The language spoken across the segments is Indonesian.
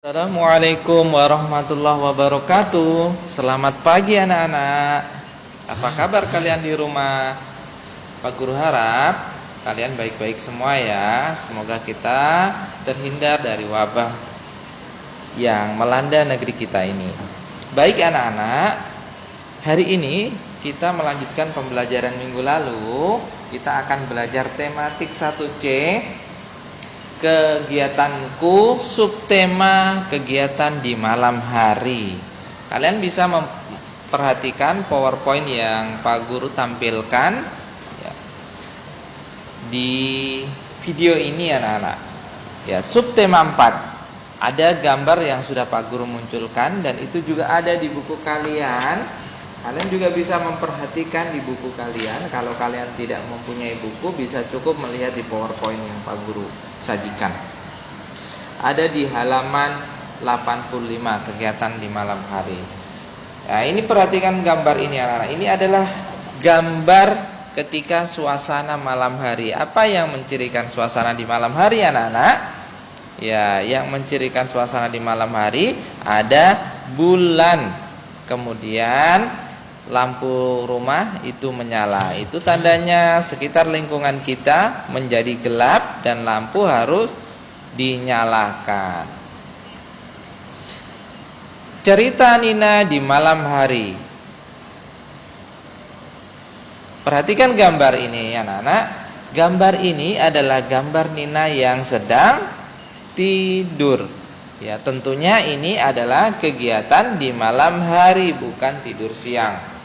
Assalamualaikum warahmatullahi wabarakatuh. Selamat pagi anak-anak. Apa kabar kalian di rumah? Pak Guru harap kalian baik-baik semua ya. Semoga kita terhindar dari wabah yang melanda negeri kita ini. Baik anak-anak, hari ini kita melanjutkan pembelajaran minggu lalu. Kita akan belajar tematik 1C, kegiatanku, subtema kegiatan di malam hari. Kalian bisa memperhatikan PowerPoint yang Pak Guru tampilkan ya, di video ini anak-anak. Ya, subtema 4. Ada gambar yang sudah Pak Guru munculkan dan itu juga ada di buku kalian. Kalian juga bisa memperhatikan di buku kalian. Kalau kalian tidak mempunyai buku, bisa cukup melihat di PowerPoint yang Pak Guru sajikan. Ada di halaman 85, kegiatan di malam hari. Nah, ini perhatikan gambar ini anak-anak. Ini adalah gambar ketika suasana malam hari. Apa yang mencirikan suasana di malam hari anak-anak? Ya, yang mencirikan suasana di malam hari ada bulan. Kemudian lampu rumah itu menyala. Itu tandanya sekitar lingkungan kita menjadi gelap dan lampu harus dinyalakan. Cerita Nina di malam hari. Perhatikan gambar ini anak-anak. Gambar ini adalah gambar Nina yang sedang tidur. Ya, tentunya ini adalah kegiatan di malam hari, bukan tidur siang.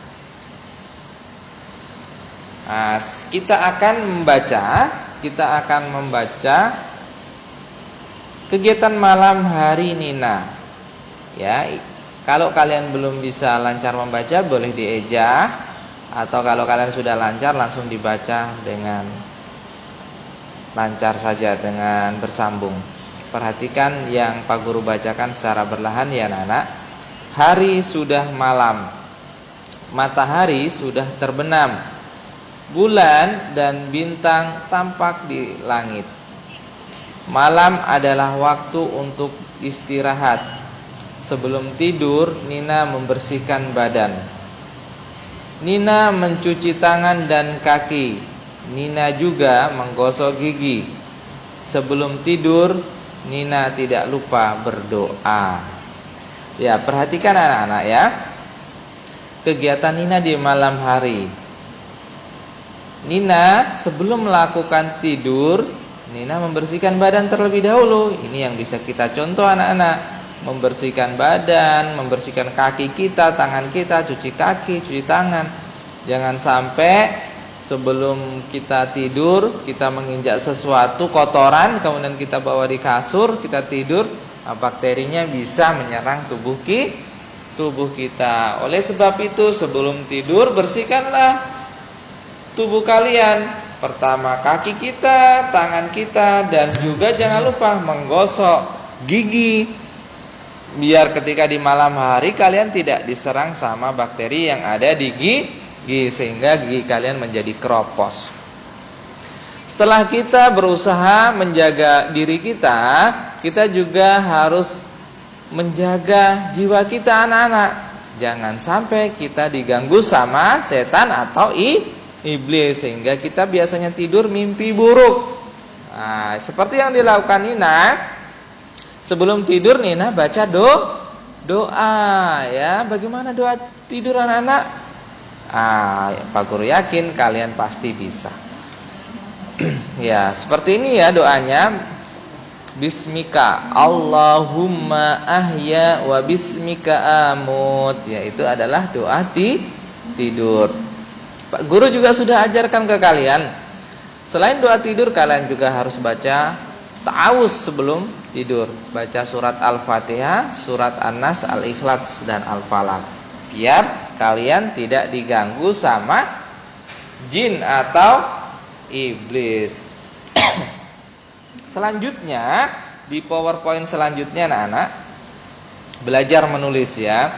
Nah, kita akan membaca kegiatan malam hari Nina. Ya, kalau kalian belum bisa lancar membaca, boleh diejah, atau kalau kalian sudah lancar langsung dibaca dengan lancar saja dengan bersambung. Perhatikan yang Pak Guru bacakan secara berlahan ya anak-anak. Hari sudah malam, matahari sudah terbenam, bulan dan bintang tampak di langit. Malam adalah waktu untuk istirahat. Sebelum tidur, Nina membersihkan badan. Nina mencuci tangan dan kaki. Nina juga menggosok gigi. Sebelum tidur, Nina tidak lupa berdoa. Ya, perhatikan anak-anak ya. Kegiatan Nina di malam hari. Nina sebelum melakukan tidur, Nina membersihkan badan terlebih dahulu. Ini yang bisa kita contoh anak-anak. Membersihkan badan, membersihkan kaki kita, tangan kita, cuci kaki, cuci tangan. Jangan sampai sebelum kita tidur, kita menginjak sesuatu kotoran, kemudian kita bawa di kasur, kita tidur, bakterinya bisa menyerang tubuh kita. Oleh sebab itu, sebelum tidur, bersihkanlah tubuh kalian. Pertama kaki kita, tangan kita, dan juga jangan lupa menggosok gigi. Biar ketika di malam hari kalian tidak diserang sama bakteri yang ada di gigi, sehingga gigi kalian menjadi keropos. Setelah kita berusaha menjaga diri kita, kita juga harus menjaga jiwa kita anak-anak. Jangan sampai kita diganggu sama setan atau iblis, sehingga kita biasanya tidur mimpi buruk. Nah, seperti yang dilakukan Nina. Sebelum tidur Nina baca doa ya. Bagaimana doa tidur anak-anak? Pak Guru yakin kalian pasti bisa. Ya, seperti ini ya doanya. Bismika Allahumma ahya wa bismika amut. Ya, itu adalah doa tidur. Pak Guru juga sudah ajarkan ke kalian. Selain doa tidur, kalian juga harus baca ta'awuz sebelum tidur. Baca surat Al-Fatihah, surat An-Nas, Al-Ikhlas, dan Al-Falaq. Biar kalian tidak diganggu sama jin atau iblis. Selanjutnya, di PowerPoint selanjutnya anak-anak, belajar menulis ya.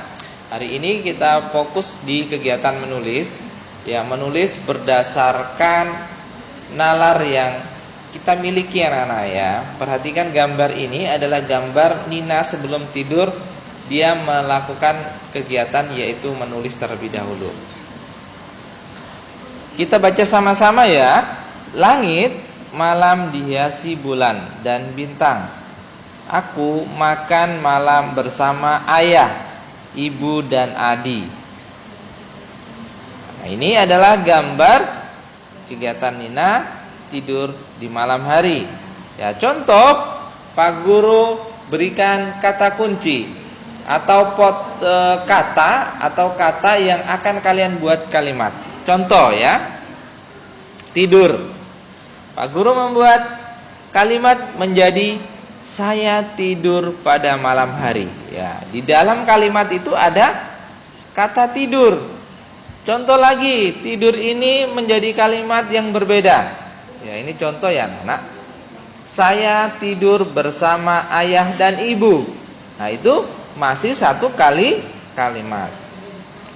Hari ini kita fokus di kegiatan menulis. Ya, menulis berdasarkan nalar yang kita miliki anak-anak ya. Perhatikan gambar ini adalah gambar Nina sebelum tidur. Dia melakukan kegiatan yaitu menulis terlebih dahulu. Kita baca sama-sama ya. Langit malam dihiasi bulan dan bintang. Aku makan malam bersama ayah, ibu dan adik. Nah, ini adalah gambar kegiatan Nina tidur di malam hari. Ya, contoh Pak Guru berikan kata kunci atau kata yang akan kalian buat kalimat. Contoh ya. Tidur. Pak Guru membuat kalimat menjadi saya tidur pada malam hari. Ya, di dalam kalimat itu ada kata tidur. Contoh lagi, tidur ini menjadi kalimat yang berbeda. Ya, ini contoh ya, anak. Saya tidur bersama ayah dan ibu. Nah, itu masih satu kalimat.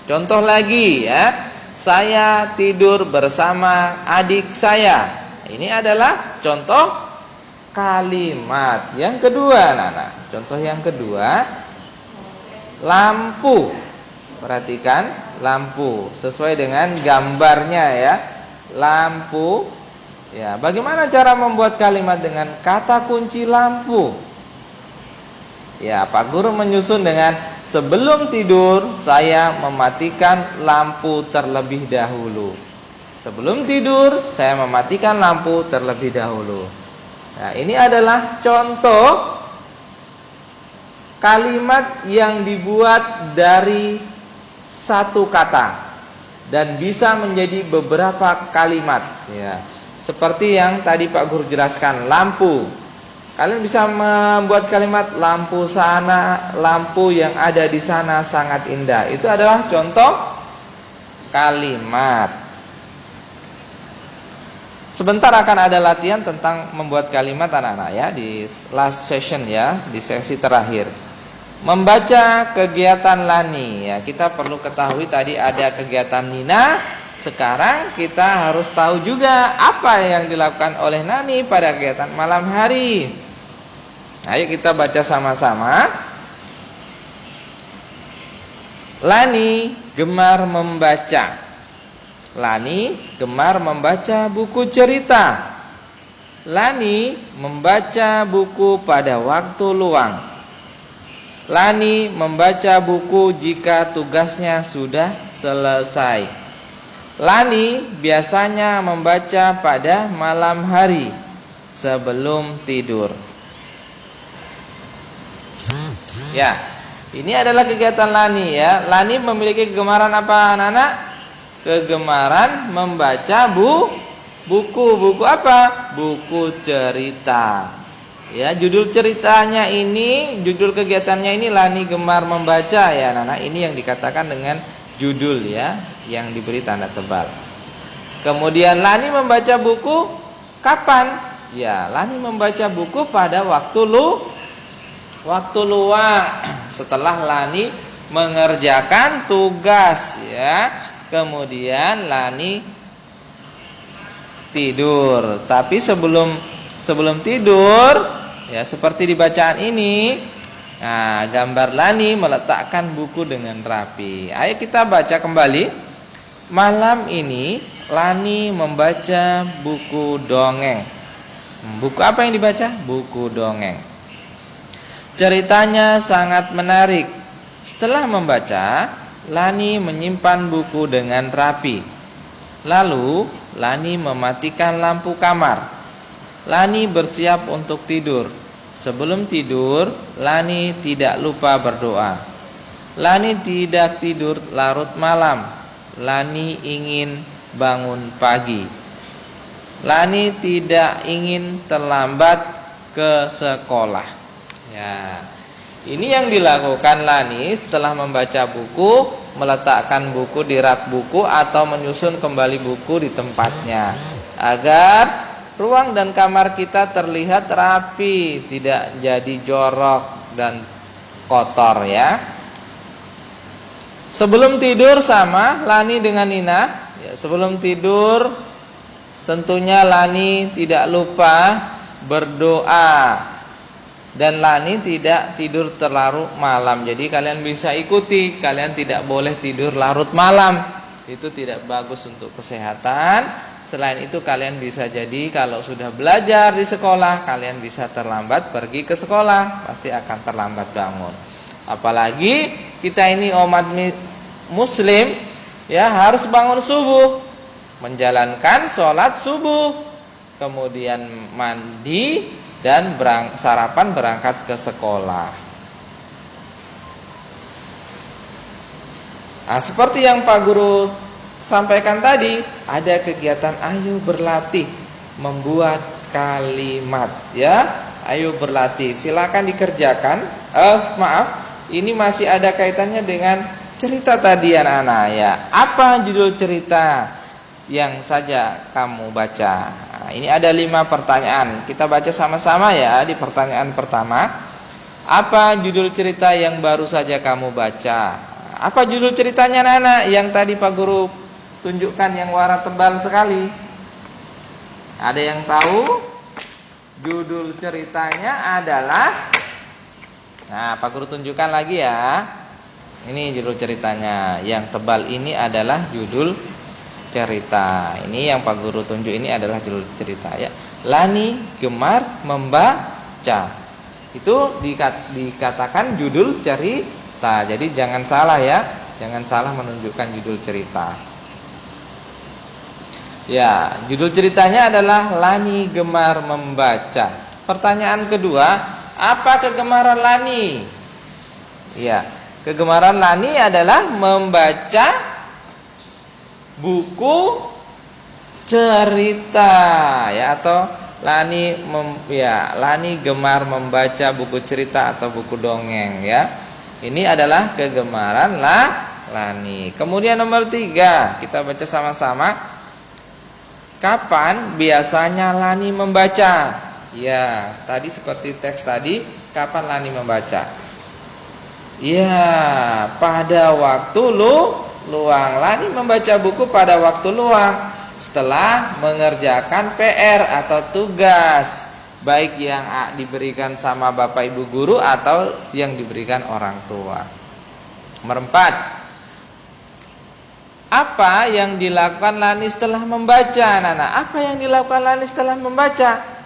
Contoh lagi ya. Saya tidur bersama adik saya. Ini adalah contoh kalimat. Yang kedua, anak-anak. Contoh yang kedua, lampu. Perhatikan lampu sesuai dengan gambarnya ya. Lampu. Ya, bagaimana cara membuat kalimat dengan kata kunci lampu? Ya, Pak Guru menyusun dengan sebelum tidur saya mematikan lampu terlebih dahulu. Sebelum tidur saya mematikan lampu terlebih dahulu. Nah, ini adalah contoh kalimat yang dibuat dari satu kata dan bisa menjadi beberapa kalimat ya. Seperti yang tadi Pak Guru jelaskan, lampu. Kalian bisa membuat kalimat lampu sana, lampu yang ada di sana sangat indah. Itu adalah contoh kalimat. Sebentar akan ada latihan tentang membuat kalimat anak-anak ya di last session ya, di sesi terakhir. Membaca kegiatan Lani ya, kita perlu ketahui tadi ada kegiatan Nina. Sekarang kita harus tahu juga apa yang dilakukan oleh Nani pada kegiatan malam hari. Ayo kita baca sama-sama. Lani gemar membaca. Lani gemar membaca buku cerita. Lani membaca buku pada waktu luang. Lani membaca buku jika tugasnya sudah selesai. Lani biasanya membaca pada malam hari sebelum tidur. Ya, ini adalah kegiatan Lani ya. Lani memiliki kegemaran apa anak-anak? Kegemaran membaca buku apa? Buku cerita. Ya, judul ceritanya ini, judul kegiatannya ini Lani gemar membaca ya anak-anak. Ini yang dikatakan dengan judul ya, yang diberi tanda tebal. Kemudian Lani membaca buku kapan? Ya, Lani membaca buku pada waktu luang setelah Lani mengerjakan tugas ya. Kemudian Lani tidur. Tapi sebelum tidur ya, seperti di bacaan ini, nah, gambar Lani meletakkan buku dengan rapi. Ayo kita baca kembali. Malam ini Lani membaca buku dongeng. Buku apa yang dibaca? Buku dongeng. Ceritanya sangat menarik. Setelah membaca, Lani menyimpan buku dengan rapi. Lalu Lani mematikan lampu kamar. Lani bersiap untuk tidur. Sebelum tidur, Lani tidak lupa berdoa. Lani tidak tidur larut malam. Lani ingin bangun pagi. Lani tidak ingin terlambat ke sekolah. Ya, ini yang dilakukan Lani setelah membaca buku, meletakkan buku di rak buku atau menyusun kembali buku di tempatnya agar ruang dan kamar kita terlihat rapi, tidak jadi jorok dan kotor ya. Sebelum tidur sama Lani dengan Nina ya, sebelum tidur tentunya Lani tidak lupa berdoa dan Lani tidak tidur terlarut malam. Jadi kalian bisa ikuti, kalian tidak boleh tidur larut malam. Itu tidak bagus untuk kesehatan. Selain itu kalian bisa jadi kalau sudah belajar di sekolah, kalian bisa terlambat pergi ke sekolah, pasti akan terlambat bangun. Apalagi kita ini umat muslim, ya harus bangun subuh, menjalankan sholat subuh, kemudian mandi dan sarapan berangkat ke sekolah. Nah, seperti yang Pak Guru sampaikan tadi, ada kegiatan ayo berlatih membuat kalimat, ya. Ayo berlatih, silakan dikerjakan. Ini masih ada kaitannya dengan cerita tadi anak-anak, ya. Apa judul cerita yang saja kamu baca? Nah, ini ada 5 pertanyaan. Kita baca sama-sama ya. Di pertanyaan pertama, apa judul cerita yang baru saja kamu baca? Apa judul ceritanya anak-anak yang tadi Pak Guru tunjukkan yang warna tebal sekali? Ada yang tahu? Judul ceritanya adalah, nah Pak Guru tunjukkan lagi ya. Ini judul ceritanya. Yang tebal ini adalah judul cerita. Ini yang Pak Guru tunjuk ini adalah judul cerita, ya. Lani gemar membaca. Itu dikatakan judul cerita. Jadi jangan salah ya. Jangan salah menunjukkan judul cerita. Ya, judul ceritanya adalah Lani gemar membaca. Pertanyaan kedua, apa kegemaran Lani? Ya, kegemaran Lani adalah membaca buku cerita, ya, atau Lani gemar membaca buku cerita atau buku dongeng, ya. Ini adalah kegemaran Lani. Kemudian nomor 3, kita baca sama-sama. Kapan biasanya Lani membaca? Ya, tadi seperti teks tadi, kapan Lani membaca? Ya, pada waktu luang. Lani membaca buku pada waktu luang, setelah mengerjakan PR atau tugas, baik yang diberikan sama Bapak Ibu guru atau yang diberikan orang tua. Nomor 4, apa yang dilakukan Lani setelah membaca? Anak-anak, apa yang dilakukan Lani setelah membaca?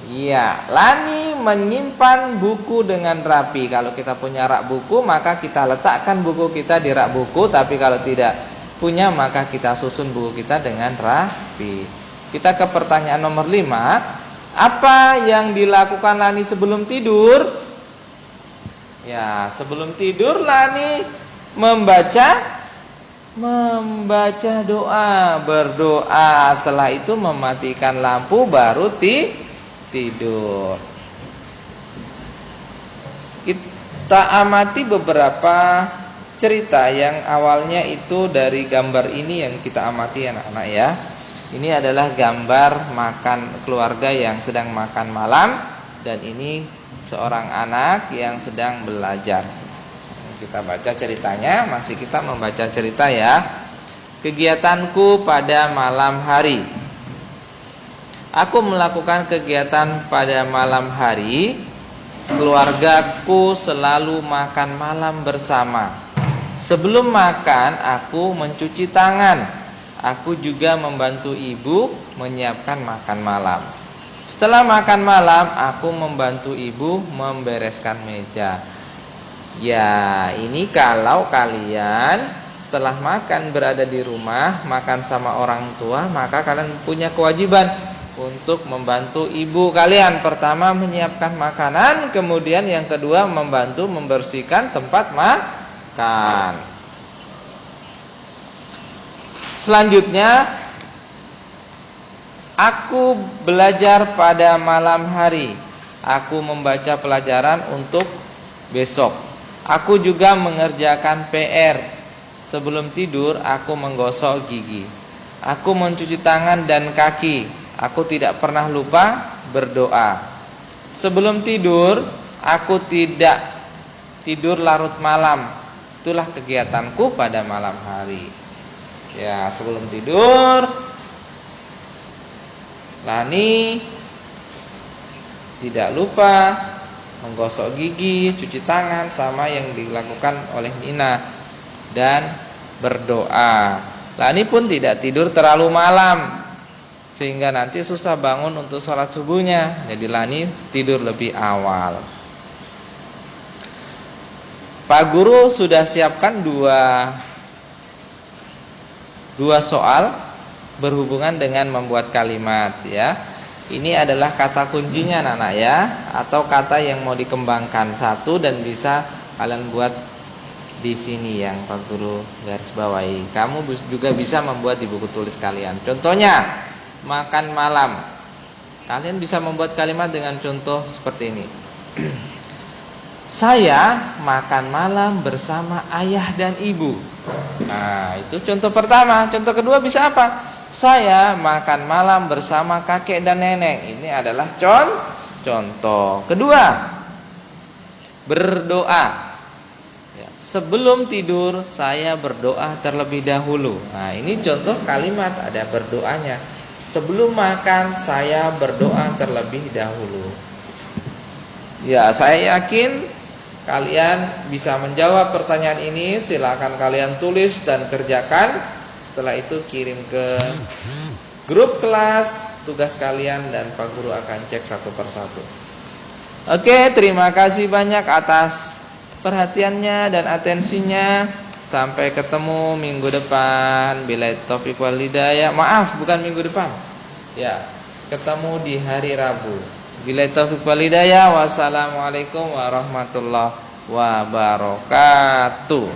Iya, Lani menyimpan buku dengan rapi. Kalau kita punya rak buku, maka kita letakkan buku kita di rak buku. Tapi kalau tidak punya, maka kita susun buku kita dengan rapi. Kita ke pertanyaan nomor 5. Apa yang dilakukan Lani sebelum tidur? Ya, sebelum tidur Lani membaca doa, berdoa. Setelah itu mematikan lampu baru tidur. Kita amati beberapa cerita yang awalnya itu dari gambar ini yang kita amati anak-anak, ya. Ini adalah gambar makan keluarga yang sedang makan malam, dan ini seorang anak yang sedang belajar. Kita baca ceritanya, masih kita membaca cerita, ya. Kegiatanku pada malam hari. Aku melakukan kegiatan pada malam hari. Keluargaku selalu makan malam bersama. Sebelum makan, aku mencuci tangan. Aku juga membantu ibu menyiapkan makan malam. Setelah makan malam, aku membantu ibu membereskan meja. Ya, ini kalau kalian setelah makan berada di rumah, makan sama orang tua, maka kalian punya kewajiban untuk membantu ibu kalian. Pertama, menyiapkan makanan, kemudian yang kedua membantu membersihkan tempat makan. Selanjutnya, aku belajar pada malam hari. Aku membaca pelajaran untuk besok. Aku juga mengerjakan PR. Sebelum tidur, aku menggosok gigi. Aku mencuci tangan dan kaki. Aku tidak pernah lupa berdoa. Sebelum tidur, aku tidak tidur larut malam. Itulah kegiatanku pada malam hari. Ya, sebelum tidur Lani tidak lupa menggosok gigi, cuci tangan sama yang dilakukan oleh Nina, dan berdoa. Lani pun tidak tidur terlalu malam sehingga nanti susah bangun untuk sholat subuhnya. Jadi Lani tidur lebih awal. Pak Guru sudah siapkan dua soal berhubungan dengan membuat kalimat ya. Ini adalah kata kuncinya anak-anak ya, atau kata yang mau dikembangkan satu dan bisa kalian buat di sini yang Pak Guru garis bawahi. Kamu juga bisa membuat di buku tulis kalian. Contohnya makan malam. Kalian bisa membuat kalimat dengan contoh seperti ini. Saya makan malam bersama ayah dan ibu. Nah, itu contoh pertama. Contoh kedua bisa apa? Saya makan malam bersama kakek dan nenek. Ini adalah contoh. Kedua, berdoa. Ya, sebelum tidur saya berdoa terlebih dahulu. Nah, ini contoh kalimat, ada berdoanya. Sebelum makan saya berdoa terlebih dahulu. Ya, saya yakin kalian bisa menjawab pertanyaan ini. Silakan kalian tulis dan kerjakan. Setelah itu kirim ke grup kelas tugas kalian dan Pak Guru akan cek satu persatu. Oke, terima kasih banyak atas perhatiannya dan atensinya. Sampai ketemu minggu depan. Billahi taufiq wal hidayah. Maaf, bukan minggu depan. Ya, ketemu di hari Rabu. Billahi taufiq wal hidayah. Wassalamualaikum warahmatullahi wabarakatuh.